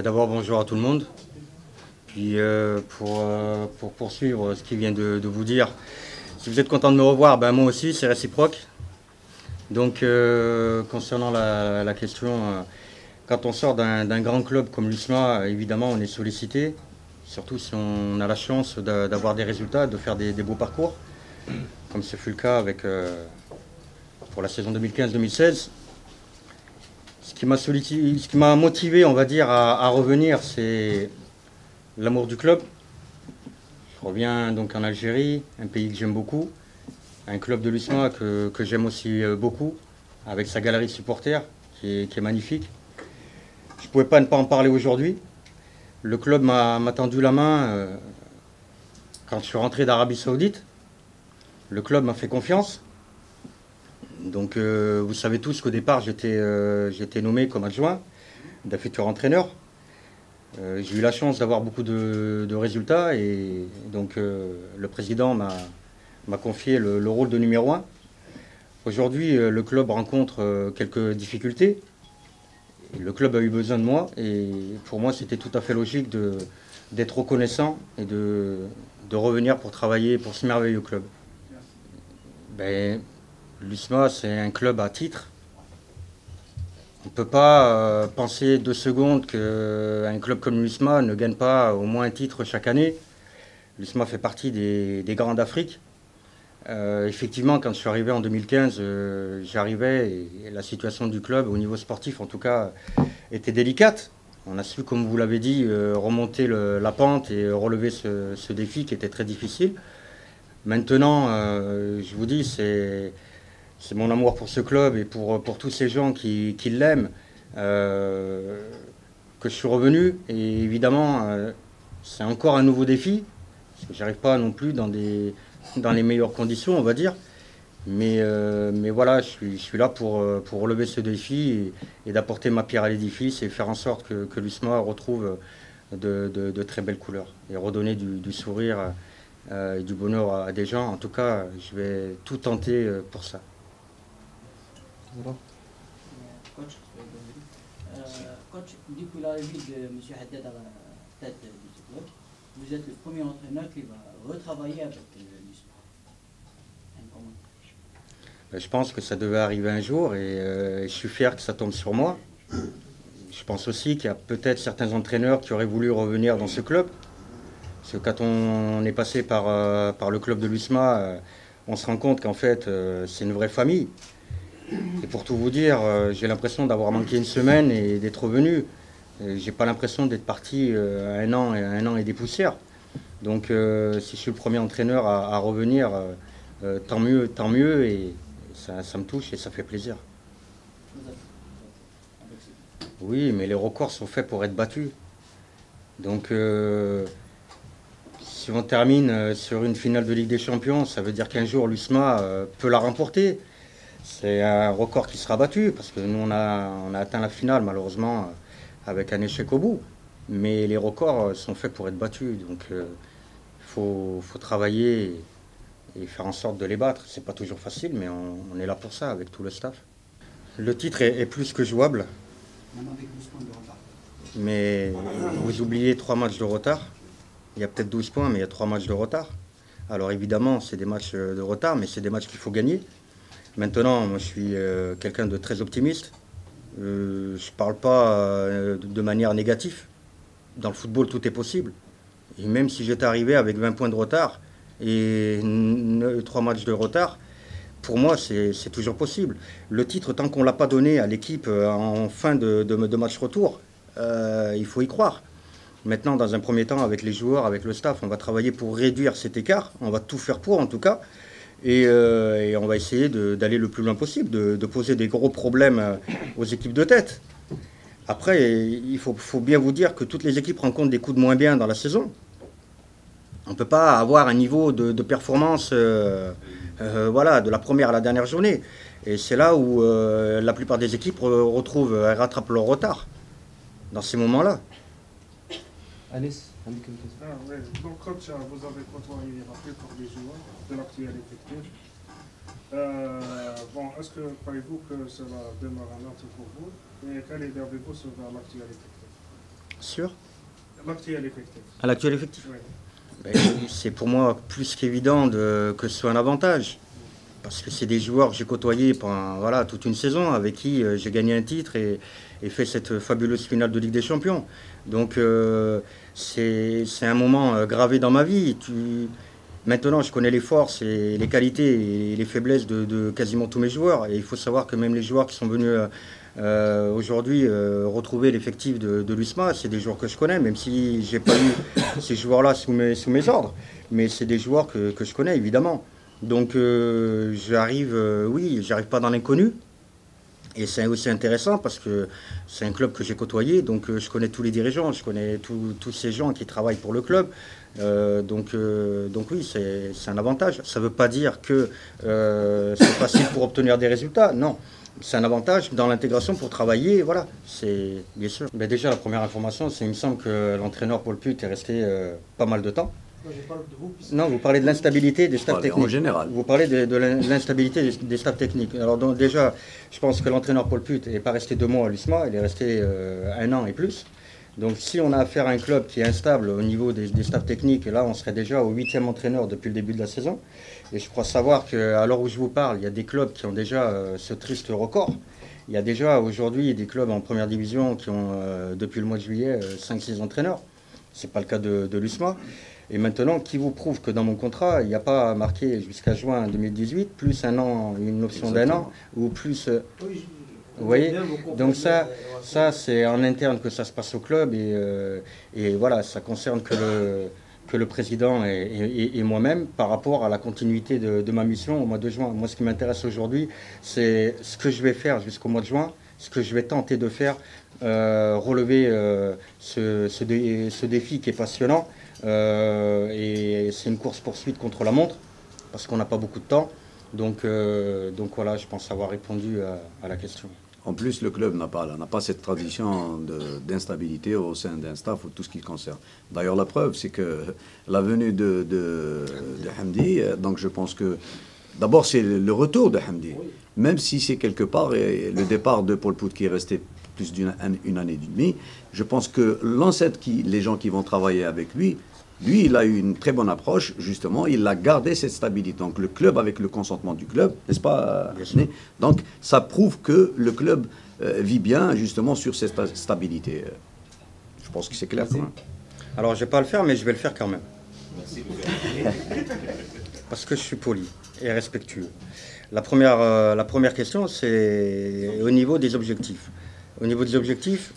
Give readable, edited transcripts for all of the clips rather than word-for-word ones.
D'abord, bonjour à tout le monde. Puis pour poursuivre ce qu'il vient de vous dire, si vous êtes content de me revoir, ben moi aussi, c'est réciproque. Donc, concernant la question, quand on sort d'un grand club comme l'USMA, évidemment, on est sollicité, surtout si on a la chance d'avoir des résultats, de faire des beaux parcours, comme ce fut le cas avec, pour la saison 2015-2016. Ce qui m'a motivé, on va dire, à revenir, c'est l'amour du club. Je reviens donc en Algérie, un pays que j'aime beaucoup, un club de l'USMA que j'aime aussi beaucoup, avec sa galerie de supporters qui est magnifique. Je ne pouvais pas ne pas en parler aujourd'hui. Le club m'a tendu la main quand je suis rentré d'Arabie Saoudite. Le club m'a fait confiance. Donc vous savez tous qu'au départ j'étais nommé comme adjoint d'un futur entraîneur. J'ai eu la chance d'avoir beaucoup de résultats et donc le président m'a confié le rôle de numéro 1. Aujourd'hui, le club rencontre quelques difficultés. Le club a eu besoin de moi et pour moi c'était tout à fait logique d'être reconnaissant et de revenir pour travailler pour ce merveilleux club. L'USMA, c'est un club à titre. On ne peut pas penser 2 secondes qu'un club comme l'USMA ne gagne pas au moins un titre chaque année. L'USMA fait partie des grands d'Afrique. Effectivement, quand je suis arrivé en 2015, j'arrivais et la situation du club, au niveau sportif en tout cas, était délicate. On a su, comme vous l'avez dit, remonter la pente et relever ce défi qui était très difficile. Maintenant, je vous dis, c'est mon amour pour ce club et pour tous ces gens qui l'aiment que je suis revenu. Et évidemment, c'est encore un nouveau défi. Parce que j'arrive pas non plus dans les meilleures conditions, on va dire. Mais voilà, je suis là pour relever ce défi et d'apporter ma pierre à l'édifice et faire en sorte que l'USMA retrouve de très belles couleurs et redonner du sourire et du bonheur à des gens. En tout cas, je vais tout tenter pour ça. Coach, coach, depuis l'arrivée de M. Haddad à la tête de ce club, vous êtes le premier entraîneur qui va retravailler avec l'USMA. Je pense que ça devait arriver un jour et je suis fier que ça tombe sur moi. Je pense aussi qu'il y a peut-être certains entraîneurs qui auraient voulu revenir dans ce club. Parce que quand on est passé par le club de l'USMA, on se rend compte qu'en fait, c'est une vraie famille. Et pour tout vous dire, j'ai l'impression d'avoir manqué une semaine et d'être revenu. J'ai pas l'impression d'être parti un an et des poussières. Donc si je suis le premier entraîneur à revenir, tant mieux et ça me touche et ça fait plaisir. Oui, mais les records sont faits pour être battus. Donc si on termine sur une finale de Ligue des Champions, ça veut dire qu'un jour l'USMA peut la remporter. C'est un record qui sera battu parce que nous on a atteint la finale malheureusement avec un échec au bout. Mais les records sont faits pour être battus. Donc il faut travailler et faire en sorte de les battre. C'est pas toujours facile, mais on est là pour ça avec tout le staff. Le titre est plus que jouable. Mais vous oubliez 3 matchs de retard. Il y a peut-être 12 points, mais il y a 3 matchs de retard. Alors évidemment, c'est des matchs de retard, mais c'est des matchs qu'il faut gagner. Maintenant, moi je suis quelqu'un de très optimiste. Je ne parle pas de manière négative. Dans le football, tout est possible. Et même si j'étais arrivé avec 20 points de retard et 3 matchs de retard, pour moi, c'est toujours possible. Le titre, tant qu'on ne l'a pas donné à l'équipe en fin de match retour, il faut y croire. Maintenant, dans un premier temps, avec les joueurs, avec le staff, on va travailler pour réduire cet écart. On va tout faire pour, en tout cas. Et on va essayer d'aller le plus loin possible, de poser des gros problèmes aux équipes de tête. Après, il faut bien vous dire que toutes les équipes rencontrent des coups de moins bien dans la saison. On ne peut pas avoir un niveau de performance voilà, de la première à la dernière journée. Et c'est là où la plupart des équipes rattrapent leur retard, dans ces moments-là. Anis, un peu comme ça. Oui. Donc, coach, vous avez côtoyé la plupart des joueurs de l'actuel effectif. Bon, est-ce que croyez-vous que cela demeure un atout pour vous? Et quelle idée avez-vous sur l'actuel effectif? Sur L'actuel effectif. à l'actuel effectif. Oui. Ben, c'est pour moi plus qu'évident que ce soit un avantage. Parce que c'est des joueurs que j'ai côtoyés pendant voilà, toute une saison, avec qui j'ai gagné un titre et fait cette fabuleuse finale de Ligue des Champions. Donc c'est un moment gravé dans ma vie. Maintenant, je connais les forces et les qualités et les faiblesses de quasiment tous mes joueurs. Et il faut savoir que même les joueurs qui sont venus aujourd'hui retrouver l'effectif de l'USMA, c'est des joueurs que je connais, même si je n'ai pas eu ces joueurs-là sous mes ordres. Mais c'est des joueurs que je connais, évidemment. Donc j'arrive pas dans l'inconnu. Et c'est aussi intéressant parce que c'est un club que j'ai côtoyé, donc je connais tous les dirigeants, je connais tous ces gens qui travaillent pour le club. Donc oui, c'est un avantage. Ça ne veut pas dire que c'est facile pour obtenir des résultats, non. C'est un avantage dans l'intégration pour travailler, voilà, c'est bien sûr. Mais déjà, la première information, c'est qu'il me semble que l'entraîneur Paul Put est resté pas mal de temps. Moi, je parle de vous, puisque Non, vous parlez de l'instabilité des staffs techniques. En général. Vous parlez de l'instabilité des staffs techniques. Alors donc, déjà, je pense que l'entraîneur Paul Put n'est pas resté 2 mois à l'USMA, il est resté 1 an et plus. Donc si on a affaire à un club qui est instable au niveau des staffs techniques, là on serait déjà au 8e entraîneur depuis le début de la saison. Et je crois savoir qu'à l'heure où je vous parle, il y a des clubs qui ont déjà ce triste record. Il y a déjà aujourd'hui des clubs en première division qui ont depuis le mois de juillet 5-6 entraîneurs. Ce n'est pas le cas de l'USMA. Et maintenant, qui vous prouve que dans mon contrat, il n'y a pas marqué jusqu'à juin 2018, plus un an, une option d'1 an, ou plus... Vous voyez? Donc ça c'est en interne que ça se passe au club, et voilà, ça concerne que le président et moi-même par rapport à la continuité de ma mission au mois de juin. Moi, ce qui m'intéresse aujourd'hui, c'est ce que je vais faire jusqu'au mois de juin, ce que je vais tenter de faire, relever ce défi qui est passionnant. Et c'est une course-poursuite contre la montre, parce qu'on n'a pas beaucoup de temps. Donc voilà, je pense avoir répondu à la question. En plus, le club n'a pas cette tradition d'instabilité au sein d'un staff ou tout ce qui le concerne. D'ailleurs, la preuve, c'est que la venue de Hamdi, donc je pense que d'abord c'est le retour de Hamdi, même si c'est quelque part et le départ de Paul Put qui est resté plus d'une année et demie. Je pense que l'ancêtre, les gens qui vont travailler avec lui, il a eu une très bonne approche, justement, il a gardé cette stabilité. Donc le club, avec le consentement du club, n'est-ce pas, Hasni? Donc ça prouve que le club vit bien, justement, sur cette stabilité. Je pense que c'est clair. Quand même. Alors je ne vais pas le faire, mais je vais le faire quand même. Merci. Parce que je suis poli et respectueux. La première question, c'est au niveau des objectifs. Au niveau des objectifs,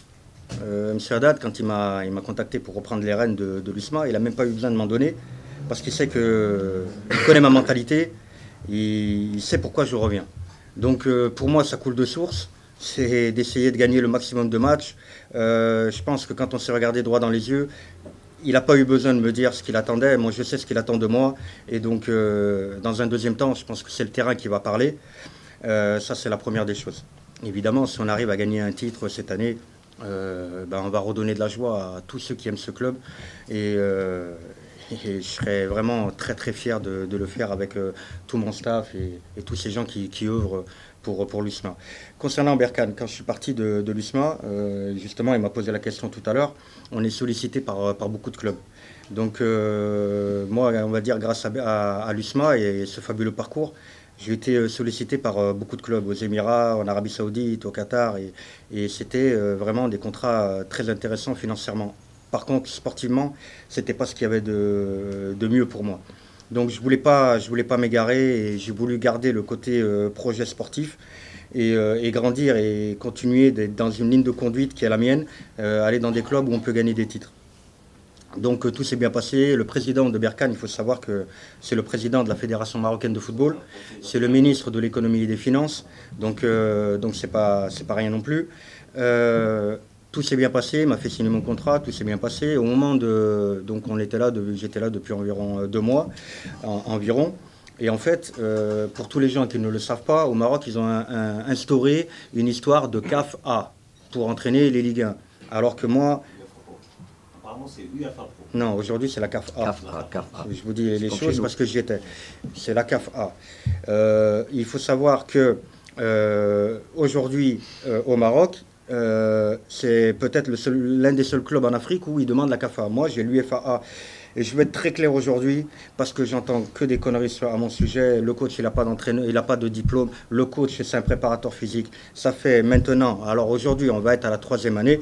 M. Haddad, quand il m'a contacté pour reprendre les rênes de l'USMA, il n'a même pas eu besoin de m'en donner, parce qu'il sait qu'il connaît ma mentalité, il sait pourquoi je reviens. Donc pour moi, ça coule de source, c'est d'essayer de gagner le maximum de matchs. Je pense que quand on s'est regardé droit dans les yeux, il n'a pas eu besoin de me dire ce qu'il attendait, moi je sais ce qu'il attend de moi, et donc dans un deuxième temps, je pense que c'est le terrain qui va parler. Ça, c'est la première des choses. Évidemment, si on arrive à gagner un titre cette année, on va redonner de la joie à tous ceux qui aiment ce club, et je serais vraiment très très fier de le faire avec tout mon staff et tous ces gens qui œuvrent pour l'USMA. Concernant Berkane, quand je suis parti de l'USMA, justement, il m'a posé la question tout à l'heure, on est sollicité par beaucoup de clubs. Donc moi, on va dire grâce à l'USMA et ce fabuleux parcours, j'ai été sollicité par beaucoup de clubs aux Émirats, en Arabie Saoudite, au Qatar, et c'était vraiment des contrats très intéressants financièrement. Par contre, sportivement, c'était pas ce qu'il y avait de mieux pour moi. Donc je voulais pas m'égarer, et j'ai voulu garder le côté projet sportif et grandir et continuer d'être dans une ligne de conduite qui est la mienne, aller dans des clubs où on peut gagner des titres. Donc tout s'est bien passé. Le président de Berkane, il faut savoir que c'est le président de la Fédération marocaine de football, c'est le ministre de l'économie et des finances, donc c'est pas rien non plus. Tout s'est bien passé, il m'a fait signer mon contrat, tout s'est bien passé. Au moment donc j'étais là depuis environ 2 mois environ. Et en fait, pour tous les gens qui ne le savent pas, au Maroc, ils ont instauré une histoire de CAF A pour entraîner les Ligue 1. Alors que moi... C'est l'UEFA Pro. Non, aujourd'hui c'est la CAF A. Je vous dis les choses parce que j'y étais. C'est la CAF A. Il faut savoir que aujourd'hui au Maroc, c'est peut-être l'un des seuls clubs en Afrique où ils demandent la CAFA. Moi, j'ai l'UFAA. Et je vais être très clair aujourd'hui, parce que j'entends que des conneries à mon sujet. Le coach, il n'a pas d'entraîneur, il n'a pas de diplôme. Le coach, c'est un préparateur physique. Ça fait maintenant, alors aujourd'hui, on va être à la 3e année.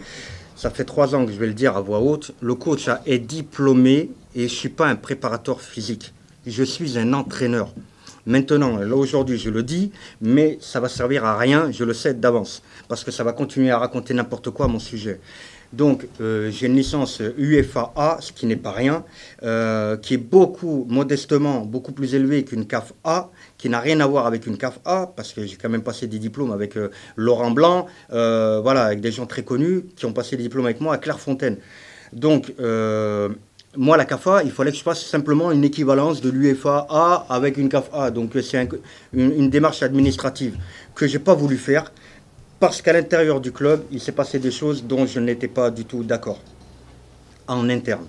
Ça fait 3 ans que je vais le dire à voix haute. Le coach est diplômé et je ne suis pas un préparateur physique. Je suis un entraîneur. Maintenant, là aujourd'hui, je le dis, mais ça va servir à rien, je le sais d'avance, parce que ça va continuer à raconter n'importe quoi à mon sujet. Donc, j'ai une licence UFAA, ce qui n'est pas rien, qui est modestement, beaucoup plus élevée qu'une CAF A, qui n'a rien à voir avec une CAF A, parce que j'ai quand même passé des diplômes avec Laurent Blanc, voilà, avec des gens très connus qui ont passé des diplômes avec moi à Clairefontaine. Donc, moi, la CAFA, il fallait que je fasse simplement une équivalence de l'UFAA avec une CAF A. Donc, c'est une démarche administrative que je n'ai pas voulu faire. Parce qu'à l'intérieur du club, il s'est passé des choses dont je n'étais pas du tout d'accord, en interne.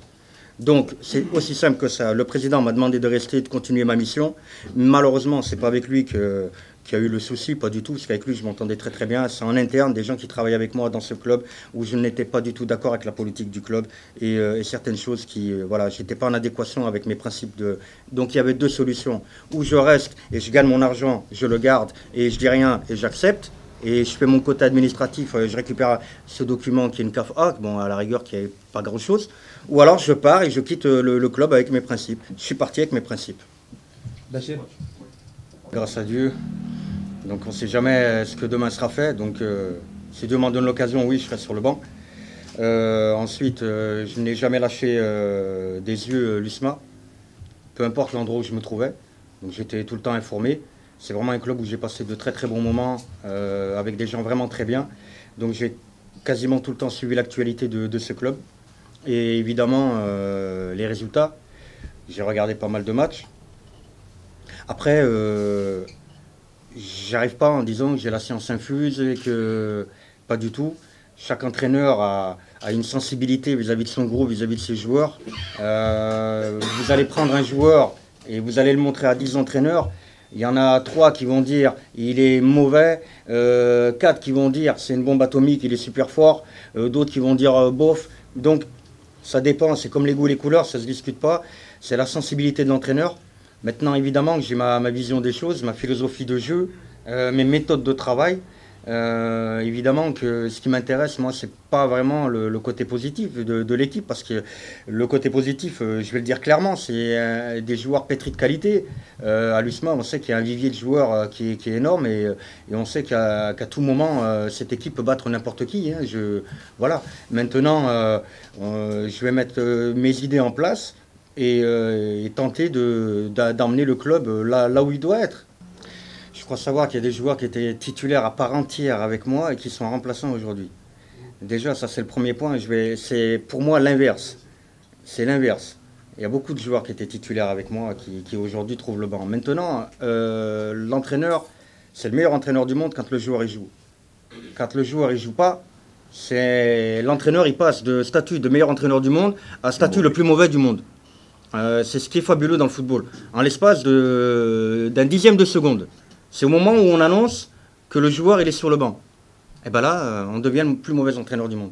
Donc, c'est aussi simple que ça. Le président m'a demandé de rester, de continuer ma mission. Malheureusement, ce n'est pas avec lui qu'il y a eu le souci, pas du tout, parce qu'avec lui, je m'entendais très très bien. C'est en interne, des gens qui travaillent avec moi dans ce club, où je n'étais pas du tout d'accord avec la politique du club, et certaines choses qui, voilà, je n'étais pas en adéquation avec mes principes de... Donc, il y avait 2 solutions. Ou je reste et je gagne mon argent, je le garde, et je dis rien, et j'accepte. Et je fais mon côté administratif, je récupère ce document qui est une CAF A, bon, à la rigueur, qui n'est pas grand-chose. Ou alors je pars et je quitte le club avec mes principes. Je suis parti avec mes principes. Bachir. Grâce à Dieu. Donc on ne sait jamais ce que demain sera fait. Donc si Dieu m'en donne l'occasion, oui, je serai sur le banc. Ensuite, je n'ai jamais lâché des yeux l'USMA, peu importe l'endroit où je me trouvais. Donc j'étais tout le temps informé. C'est vraiment un club où j'ai passé de très très bons moments avec des gens vraiment très bien. Donc j'ai quasiment tout le temps suivi l'actualité de ce club. Et évidemment, les résultats. J'ai regardé pas mal de matchs. Après, j'arrive pas en disant que j'ai la science infuse et que... Pas du tout. Chaque entraîneur a une sensibilité vis-à-vis de son groupe, vis-à-vis de ses joueurs. Vous allez prendre un joueur et vous allez le montrer à 10 entraîneurs. Il y en a 3 qui vont dire il est mauvais, 4 qui vont dire c'est une bombe atomique, il est super fort, d'autres qui vont dire bof. Donc ça dépend, c'est comme les goûts et les couleurs, ça ne se discute pas. C'est la sensibilité de l'entraîneur. Maintenant évidemment que j'ai ma vision des choses, ma philosophie de jeu, mes méthodes de travail. Évidemment que ce qui m'intéresse, moi, c'est pas vraiment le côté positif de l'équipe, parce que le côté positif, je vais le dire clairement, c'est des joueurs pétris de qualité. À l'USMA, on sait qu'il y a un vivier de joueurs qui est énorme, et on sait qu'à tout moment, cette équipe peut battre n'importe qui. Hein. Voilà. Maintenant, je vais mettre mes idées en place et tenter d'emmener le club là où il doit être. Je crois savoir qu'il y a des joueurs qui étaient titulaires à part entière avec moi et qui sont remplaçants aujourd'hui. Déjà, ça c'est le premier point. C'est pour moi l'inverse. C'est l'inverse. Il y a beaucoup de joueurs qui étaient titulaires avec moi qui aujourd'hui trouvent le banc. Maintenant, l'entraîneur, c'est le meilleur entraîneur du monde quand le joueur y joue. Quand le joueur y joue pas, l'entraîneur il passe de statut de meilleur entraîneur du monde à statut le plus mauvais du monde. C'est ce qui est fabuleux dans le football. En l'espace d'un dixième de seconde. C'est au moment où on annonce que le joueur il est sur le banc. Et bien là, on devient le plus mauvais entraîneur du monde.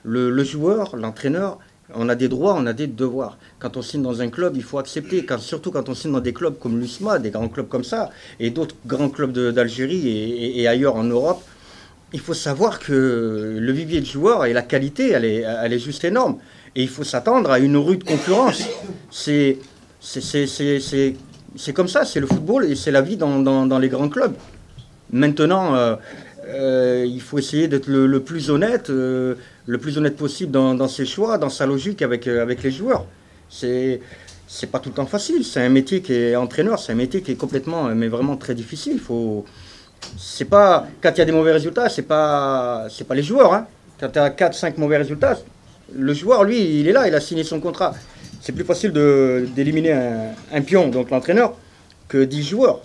Le joueur, l'entraîneur, on a des droits, on a des devoirs. Quand on signe dans un club, il faut accepter, surtout quand on signe dans des clubs comme l'USMA, des grands clubs comme ça, et d'autres grands clubs d'Algérie et ailleurs en Europe, il faut savoir que le vivier de joueurs et la qualité, elle est juste énorme. Et il faut s'attendre à une rude concurrence. C'est comme ça, c'est le football et c'est la vie dans les grands clubs. Maintenant, il faut essayer d'être le plus honnête possible dans ses choix, dans sa logique avec les joueurs. C'est pas tout le temps facile. C'est un métier qui est entraîneur, c'est un métier qui est complètement, mais vraiment très difficile. C'est pas quand il y a des mauvais résultats, c'est pas les joueurs. Hein. Quand tu as 4-5 mauvais résultats, le joueur, lui, il est là, il a signé son contrat. C'est plus facile d'éliminer un pion, donc l'entraîneur, que 10 joueurs.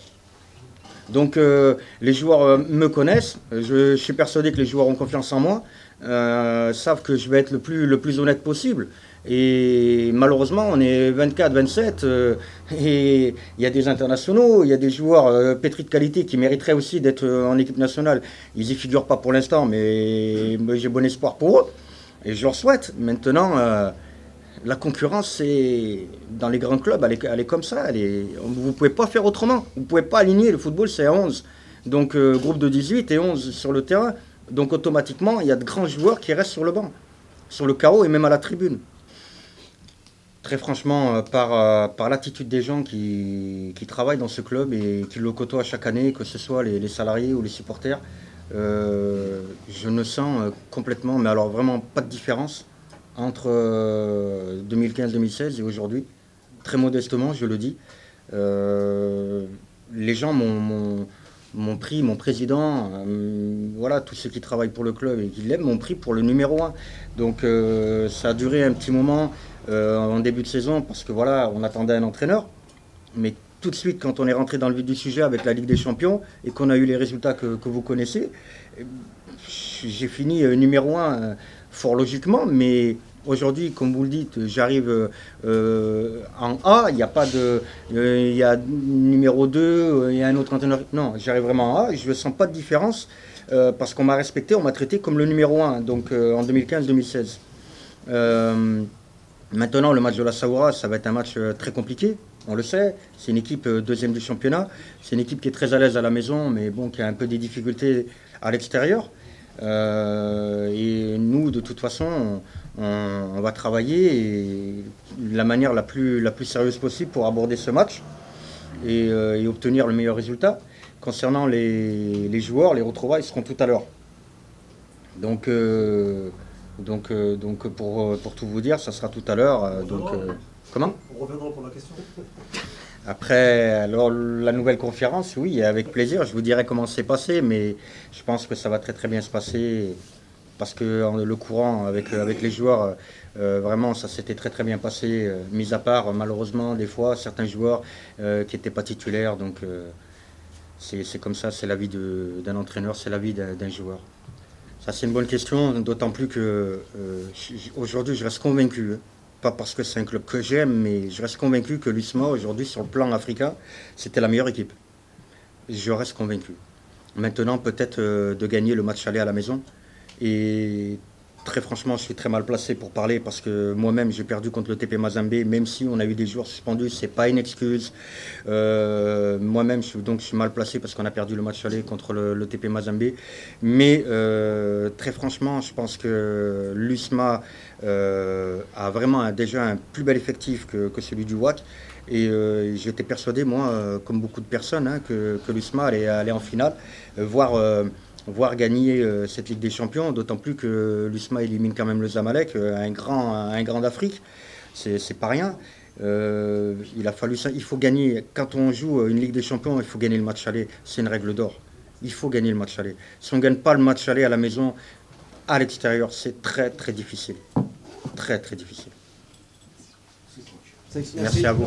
Donc les joueurs me connaissent, je suis persuadé que les joueurs ont confiance en moi, savent que je vais être le plus honnête possible. Et malheureusement, on est 24, 27, et il y a des internationaux, il y a des joueurs pétris de qualité qui mériteraient aussi d'être en équipe nationale. Ils n'y figurent pas pour l'instant, mais j'ai bon espoir pour eux, et je leur souhaite. Maintenant, la concurrence, dans les grands clubs, elle est comme ça. Vous ne pouvez pas faire autrement. Vous ne pouvez pas aligner. Le football, c'est à 11. Donc, groupe de 18 et 11 sur le terrain. Donc, automatiquement, il y a de grands joueurs qui restent sur le banc, sur le carreau et même à la tribune. Très franchement, par l'attitude des gens qui travaillent dans ce club et qui le côtoient chaque année, que ce soit les salariés ou les supporters, je me sens complètement, mais alors vraiment pas de différence entre 2015-2016 et aujourd'hui. Très modestement, je le dis. Les gens m'ont pris, mon président, voilà, tous ceux qui travaillent pour le club et qui l'aiment, m'ont pris pour le numéro 1. Donc ça a duré un petit moment en début de saison parce que voilà, on attendait un entraîneur. Mais tout de suite, quand on est rentré dans le vif du sujet avec la Ligue des Champions et qu'on a eu les résultats que vous connaissez, j'ai fini numéro 1 fort logiquement, mais aujourd'hui, comme vous le dites, j'arrive en A, il n'y a pas de... il y a numéro 2, il y a un autre entraîneur. Non, j'arrive vraiment en A et je ne sens pas de différence parce qu'on m'a respecté, on m'a traité comme le numéro 1, donc en 2015-2016. Maintenant, le match de la Saoura, ça va être un match très compliqué, on le sait. C'est une équipe deuxième du championnat. C'est une équipe qui est très à l'aise à la maison, mais bon, qui a un peu des difficultés à l'extérieur. Et nous, de toute façon, on va travailler de la manière la plus sérieuse possible pour aborder ce match et obtenir le meilleur résultat. Concernant les joueurs, les retrouvailles seront tout à l'heure. Donc pour tout vous dire, ça sera tout à l'heure. Comment ? On reviendra pour la question. Après, alors, la nouvelle conférence, oui, avec plaisir. Je vous dirai comment c'est passé, mais je pense que ça va très très bien se passer parce que le courant avec les joueurs, vraiment, ça s'était très très bien passé, mis à part, malheureusement, des fois, certains joueurs qui n'étaient pas titulaires. Donc, c'est comme ça, c'est la vie d'un entraîneur, c'est la vie d'un joueur. Ça, c'est une bonne question, d'autant plus que aujourd'hui, je reste convaincu. Pas parce que c'est un club que j'aime, mais je reste convaincu que l'USMA, aujourd'hui, sur le plan africain, c'était la meilleure équipe. Je reste convaincu. Maintenant, peut-être de gagner le match aller à la maison. Et très franchement, je suis très mal placé pour parler parce que moi-même, j'ai perdu contre le TP Mazembe. Même si on a eu des joueurs suspendus, c'est pas une excuse. Moi-même, je suis mal placé parce qu'on a perdu le match aller contre le TP Mazembe. Mais très franchement, je pense que l'USMA a vraiment déjà un plus bel effectif que celui du WAC. Et j'étais persuadé, moi, comme beaucoup de personnes, que l'USMA allait aller en finale, voire gagner cette Ligue des Champions, d'autant plus que l'USMA élimine quand même le Zamalek, un grand d'Afrique, c'est pas rien. Il faut gagner, quand on joue une Ligue des Champions, il faut gagner le match aller, c'est une règle d'or. Il faut gagner le match aller. Si on ne gagne pas le match aller à la maison, à l'extérieur, c'est très très difficile. Très très difficile. Merci à vous.